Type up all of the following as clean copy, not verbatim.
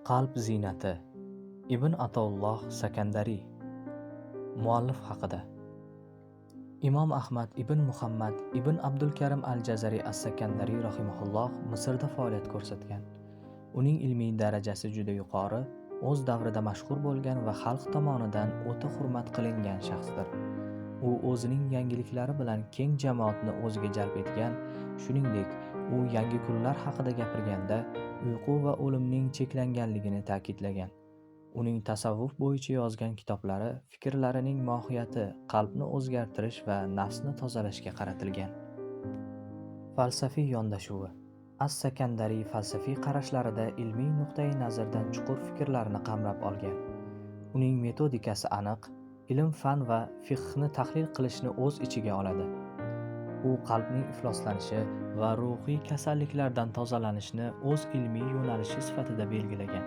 Qalb ziynati. Ibn Ataulloh Sakandariy. Muallif haqida. Imom Ahmad ibn Muhammad ibn Abdulkarim al-Jazari as-Sakandariy rahimahulloh Misrda faoliyat ko'rsatgan. Uning ilmiy darajasi juda yuqori, o'z davrida mashhur bo'lgan va xalq tomonidan o'ta hurmat qilingan shaxsdir. U o'zining yangiliklari bilan keng jamoatni o'ziga jalb etgan, shuningdek, u yangi kunlar haqida gapirganda uyqu va o'limning cheklanganligini ta'kidlagan. Uning tasavvuf bo'yicha yozgan kitoblari fikrlarining mohiyati qalbni o'zgartirish va nafsni tozalashga qaratilgan. Falsafiy yondashuvi. As-Sakandariy falsafiy qarashlarida ilmiy nuqtai nazardan chuqur fikrlarni qamrab olgan. Uning metodikasi aniq, ilm, fan va fiqhni tahlil qilishni o'z ichiga oladi. U qalbning ifloslanishi va ruhiy kasalliklardan tozalanishni o'z ilmiy yo'nalishi sifatida belgilagan.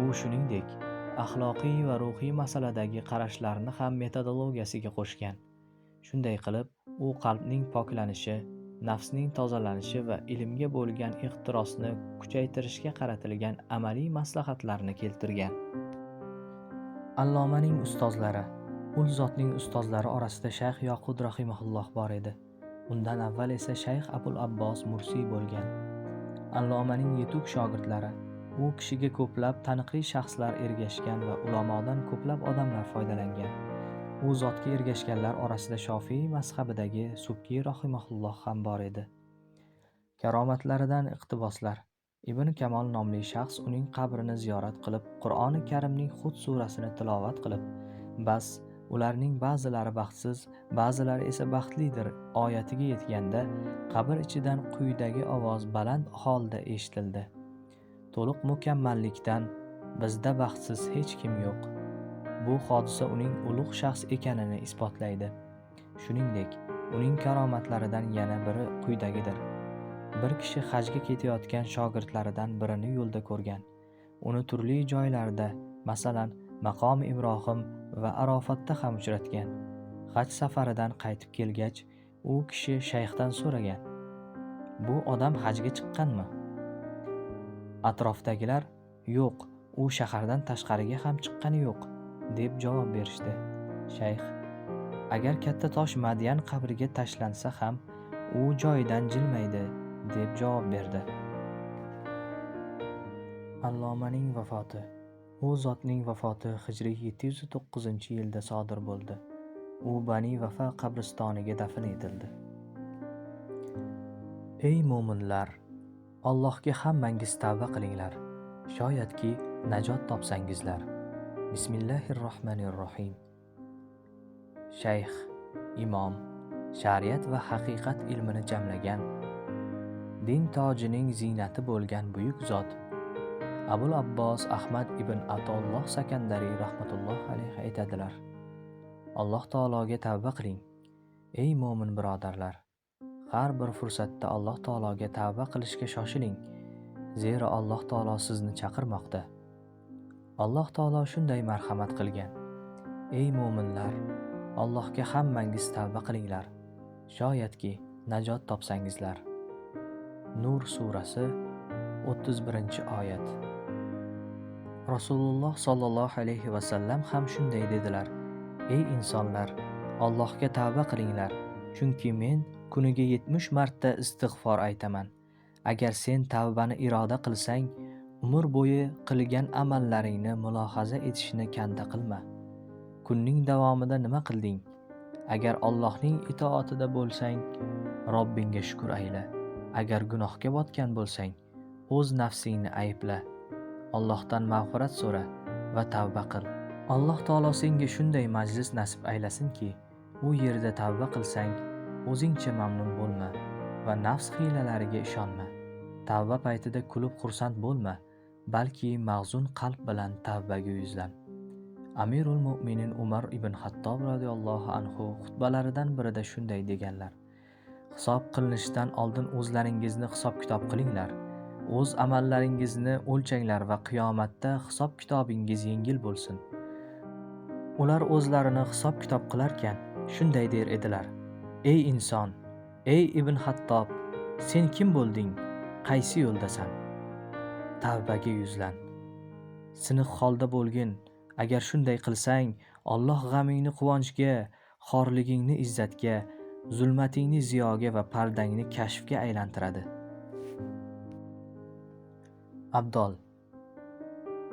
U shuningdek, axloqiy va ruhiy masaladagi qarashlarni ham metodologiyasiga qo'shgan. Shunday qilib, u qalbning poklanishi, nafsning tozalanishi va ilmga bo'lgan ehtirosni kuchaytirishga qaratilgan amaliy maslahatlarni keltirgan. Allomaning ustozlari. Ul zotning ustozlari orasida Shayx Yoqut rahimahulloh bor edi. Undan avval esa Shayx Abul Abbos Mursiy bo'lgan. Allomaning yetuk shogirdlari. U kishiga ko'plab taniqli shaxslar ergashgan va ulamodan ko'plab odamlar foydalangan. U zotga ergashganlar orasida Shofiy mazhabidagi Subki rahimahulloh ham bor edi. Karomatlaridan iqtiboslar. Ibn Kamol nomli shaxs uning qabrini ziyorat qilib, Qur'oni Karimning Hud surasini tilovat qilib, bas ularning ba'zilari baxtsiz, ba'zilari esa baxtlidir oyatiga yetganda, qabr ichidan quyidagi ovoz baland holda eshitildi: to'liq mukammallikdan bizda baxtsiz hech kim yo'q. Bu hodisa uning ulug' shaxs ekanini isbotlaydi. Shuningdek, uning karomatlaridan yana biri quyidagidir. Bir kishi hajga ketayotgan shogirdlaridan birini yo'lda ko'rgan. Uni turli joylarda, masalan, Maqomi Ibrohim va Arofatda ham uchratgan. Haj safaridan qaytib kelgach, u kishi shayxdan so'ragan: "Bu odam hajga chiqqanmi?" Atrofdagilar: "Yo'q, u shahardan tashqariga ham chiqqani yo'q", deb javob berishdi. Shayx: "Agar katta tosh Madyan qabriga tashlansa ham, u joyidan jilmaydi", deb javob berdi. Allomaning vafoti. U zotning vafoti hijriy 709-yilda sodir bo'ldi. U Bani Vafa qabristoniga dafn etildi. Ey mo'minlar, Allohga hammangiz tavba qilinglar, shoyatki najot topsangizlar. Bismillahirrohmanirrohim. Shayx, imom, shariat va haqiqat ilmini jamlagan, din tojining ziynati bo'lgan buyuk zot Abul Abbos Ahmad ibn Ataulloh Sakandariy rahmatulloh alayhi aytadilar: Alloh taologa tavba qiling, ey mo'min birodarlar. Har bir fursatda Alloh taologa tavba qilishga shoshiling, zero Alloh taolo sizni chaqirmoqda. Alloh taolo shunday marhamat qilgan: ey mo'minlar, Allohga hammangiz tavba qilinglar, shoyatki najot topsangizlar. Nur surasi 31-oyat. Rasululloh sollallohu alayhi va sallam ham shunday dedilar: ey insonlar, Allohga tavba qilinglar, chunki men kuniga 70 marta istig'for aytaman. Agar sen tavbani iroda qilsang, umr bo'yi qilgan amallaringni mulohaza etishni kanda qilma. Kunning davomida nima qilding? Agar Allohning itoatida bo'lsang, Robbingga shukr ayla. Agar gunohga botgan bo'lsang, o'z nafsingni aybla. Allohdan mag'firat so'ra va tavba qil. Alloh taolo senga shunday majlis nasib aylasinki, u yerda tavba qilsang, o'zingcha mamnun bo'lma va nafs hiylalariga ishonma. Tavba paytida kulib xursand bo'lma, balki mag'zun qalb bilan tavbaga yuzlan. Amirul Mu'minin Umar ibn Xattob radhiyallohu anhu xutbalaridan birida shunday deganlar: hisob qilinishdan oldin o'zlaringizni hisob-kitob qilinglar. O'z amallaringizni o'lchanglar va qiyomatda hisob-kitobingiz yengil bo'lsin. Ular o'zlarini hisob-kitob qilarkan shunday der edilar: ey inson, ey Ibn Xattob, sen kim bo'lding? Qaysi yo'ldasan? Tavbaga yuzlan. siniq holda bo'lgin. Agar shunday qilsang, Alloh g'amingni quvonchga, xorligingni izzatga, zulmatingni ziyoga va pardangni kashfga aylantiradi. Abdol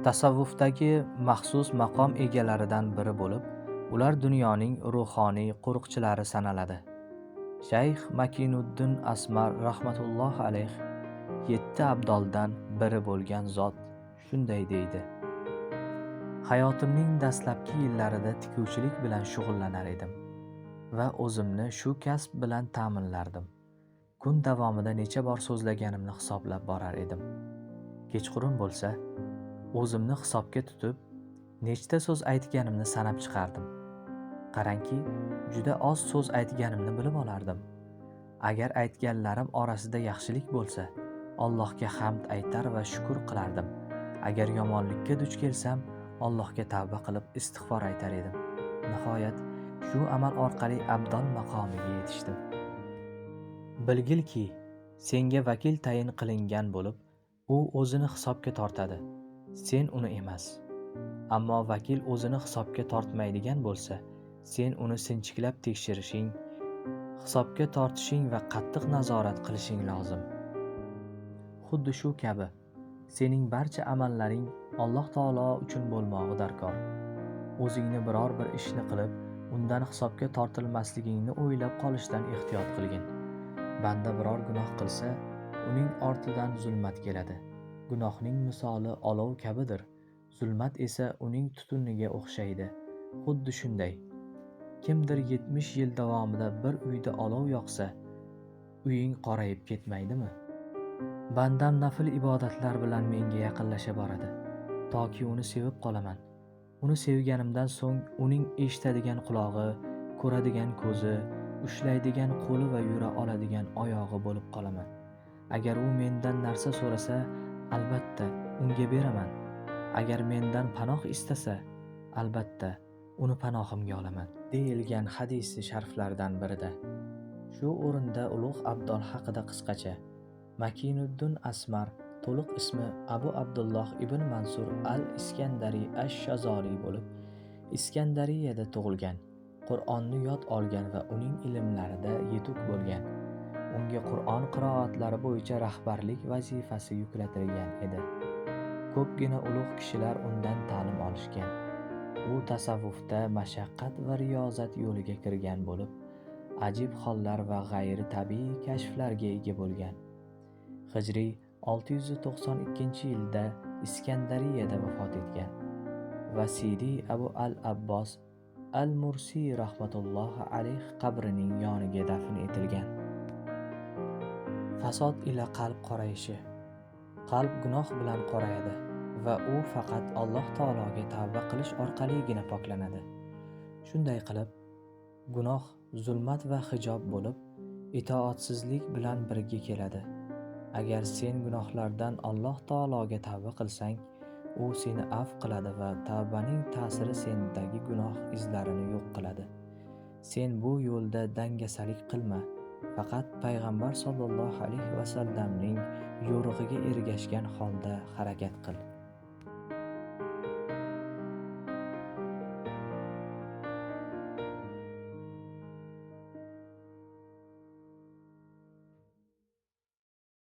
tasavvufdagi maxsus maqom egalaridan biri bo'lib, ular dunyoning ruhoniy qo'riqchilari sanaladi. Shayx Makinuddin Asmar rahmatullohi alayh 7 abdoldan biri bo'lgan zot shunday deydi: hayotimning dastlabki yillarida tikuvchilik bilan shug'ullanar edim va o'zimni shu kasb bilan ta'minlardim. Kun davomida necha bor so'zlaganimni hisoblab borar edim. Kechqurun bo'lsa, o'zimni hisobga tutib, nechta so'z aytganimni sanab chiqardim. Qarangki, juda oz so'z aytganimni bilib olardim. Agar aytganlarim orasida yaxshilik bo'lsa, Allohga hamd aytar va shukr qilardim. Agar yomonlikka duch kelsam, Allohga tavba qilib istig'for aytar edim. Nihoyat shu amal orqali abdol maqomiga yetishdim. Bilgilki, senga vakil tayin qilingan bo'lib, u o'zini hisobga tortadi, sen uni emas. Ammo vakil o'zini hisobga tortmaydigan bo'lsa, sen uni sinchiklab tekshirishing, hisobga tortishing va qattiq nazorat qilishing lozim. Xuddi shu kabi, sening barcha amallaring Alloh taolo uchun bo'lmog'i darkor. O'zingni biror bir ishni qilib, undan hisobga tortilmasligingni o'ylab qolishdan ehtiyot qilgin. Banda biror gunoh qilsa, uning ortidan zulmat keladi. Gunohning misoli olov kabidir, zulmat esa uning tutuniga o'xshaydi. Xuddi shunday. Kimdir 70 yil davomida bir uyda olov yoqsa, uying qorayib ketmaydimi? Bandam nafl ibodatlar bilan menga yaqinlasha boradi, toki uni sevib qolaman. Uni sevganimdan so'ng uning eshitadigan qulog'i, ko'radigan ko'zi, ushlaydigan qo'li va yura oladigan oyog'i bo'lib qolaman. Agar u mendan narsa so'rasa, albatta unga beraman. Agar mendan panoh istasa, albatta uni panohimga olaman, deyilgan hadisi shariflardan birida. Shu o'rinda ulug' abdol haqida qisqacha: Makinuddin Asmar to'liq ismi Abu Abdulloh ibn Mansur al-Iskandariy ash-Shazoli bo'lib, Iskandariyada tug'ilgan. Qur'onni yod olgan va uning ilmlarida yetuk bo'lgan. Unga Qur'on qiroatlari bo'yicha rahbarlik vazifasi yuklatilgan edi. Ko'pgina ulug' kishilar undan ta'lim olishgan. U tasavvufda mashaqqat va riyozat yo'liga kirgan bo'lib, ajib hollar va g'ayri tabiiy kashflarga ega bo'lgan. Hijriy 692-yilda Iskandariyada vafot etgan va Sidi Abu al-Abbos al-Mursi rahmatullohi alayh qabrining yoniga dafn etilgan. Fasod ila qalb qorayishi. Qalb gunoh bilan qorayadi va u faqat Alloh taologa tavba qilish orqaligina poklanadi. Shunday qilib, gunoh zulmat va hijob bo'lib, itoatsizlik bilan birga keladi. Agar sen gunohlardan Alloh taologa tavba qilsang, u seni afv qiladi va tavbaning ta'siri sendagi gunoh izlarini yo'q qiladi. Sen bu yo'lda dangasalik qilma, faqat payg'ambar sollallohu alayhi vasallamning yo'rig'iga ergashgan holda harakat qil.